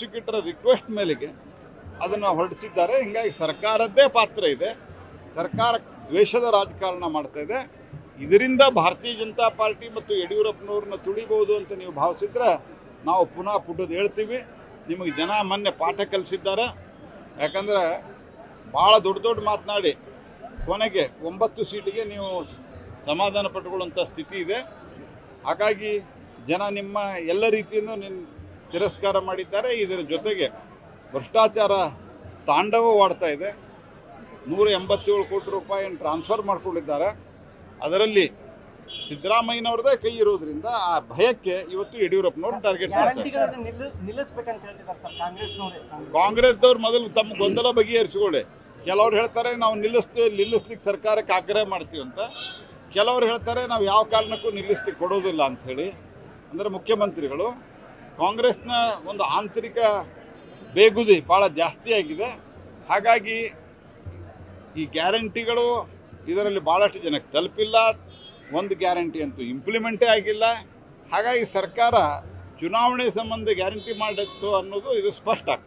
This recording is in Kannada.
ಪ್ರಾಸಿಕ್ಯೂಟರ್ ರಿಕ್ವೆಸ್ಟ್ ಮೇಲೆಗೆ ಅದನ್ನು ಹೊರಡಿಸಿದ್ದಾರೆ. ಹೀಗಾಗಿ ಸರ್ಕಾರದ್ದೇ ಪಾತ್ರ ಇದೆ. ಸರ್ಕಾರ ದ್ವೇಷದ ರಾಜಕಾರಣ ಮಾಡ್ತಾ ಇದೆ. ಇದರಿಂದ ಭಾರತೀಯ ಜನತಾ ಪಾರ್ಟಿ ಮತ್ತು ಯಡಿಯೂರಪ್ಪನವ್ರನ್ನ ತುಳಿಬಹುದು ಅಂತ ನೀವು ಭಾವಿಸಿದ್ರೆ ನಾವು ಪುನಃ ಪುಟದ ಹೇಳ್ತೀವಿ. ನಿಮಗೆ ಜನ ಮೊನ್ನೆ ಪಾಠ ಕಲಿಸಿದ್ದಾರೆ. ಯಾಕಂದರೆ ಭಾಳ ದೊಡ್ಡ ಮಾತನಾಡಿ ಕೊನೆಗೆ 9 ಸೀಟಿಗೆ ನೀವು ಸಮಾಧಾನ ಪಟ್ಟುಕೊಳ್ಳುವಂಥ ಸ್ಥಿತಿ ಇದೆ. ಹಾಗಾಗಿ ಜನ ನಿಮ್ಮ ಎಲ್ಲ ರೀತಿಯಿಂದ ತಿರಸ್ಕಾರ ಮಾಡಿದ್ದಾರೆ. ಇದರ ಜೊತೆಗೆ ಭ್ರಷ್ಟಾಚಾರ ತಾಂಡವವಾಡ್ತಾ ಇದೆ. 187 ಕೋಟಿ ರೂಪಾಯಿಯನ್ನು ಟ್ರಾನ್ಸ್ಫರ್ ಮಾಡ್ಕೊಂಡಿದ್ದಾರೆ. ಅದರಲ್ಲಿ ಸಿದ್ದರಾಮಯ್ಯನವ್ರದ್ದೇ ಕೈ ಇರೋದ್ರಿಂದ ಆ ಭಯಕ್ಕೆ ಇವತ್ತು ಯಡಿಯೂರಪ್ಪನವ್ರು ಟಾರ್ಗೆಟ್ ಮಾಡ್ತಾರೆ. ಕಾಂಗ್ರೆಸ್ದವ್ರು ಮೊದಲು ತಮ್ಮ ಗೊಂದಲ ಬಗೆಹರಿಸಿಕೊಳ್ಳಿ. ಕೆಲವ್ರು ಹೇಳ್ತಾರೆ ನಾವು ನಿಲ್ಲಿಸ್ಲಿಕ್ಕೆ ಸರ್ಕಾರಕ್ಕೆ ಆಗ್ರಹ ಮಾಡ್ತೀವಿ ಅಂತ. ಕೆಲವರು ಹೇಳ್ತಾರೆ ನಾವು ಯಾವ ಕಾರಣಕ್ಕೂ ನಿಲ್ಲಿಸ್ಲಿಕ್ಕೆ ಕೊಡೋದಿಲ್ಲ ಅಂಥೇಳಿ. ಅಂದರೆ ಮುಖ್ಯಮಂತ್ರಿಗಳು ಕಾಂಗ್ರೆಸ್ನ ಒಂದು ಆಂತರಿಕ ಬೇಗುದಿ ಭಾಳ ಜಾಸ್ತಿ ಆಗಿದೆ. ಹಾಗಾಗಿ ಈ ಗ್ಯಾರಂಟಿಗಳು ಇದರಲ್ಲಿ ಭಾಳಷ್ಟು ಜನಕ್ಕೆ ತಲುಪಿಲ್ಲ. ಒಂದು ಗ್ಯಾರಂಟಿ ಅಂತೂ ಇಂಪ್ಲಿಮೆಂಟೇ ಆಗಿಲ್ಲ. ಹಾಗಾಗಿ ಸರ್ಕಾರ ಚುನಾವಣೆ ಸಂಬಂಧ ಗ್ಯಾರಂಟಿ ಮಾಡಿತ್ತು ಅನ್ನೋದು ಇದು ಸ್ಪಷ್ಟ ಆಗ್ತದೆ.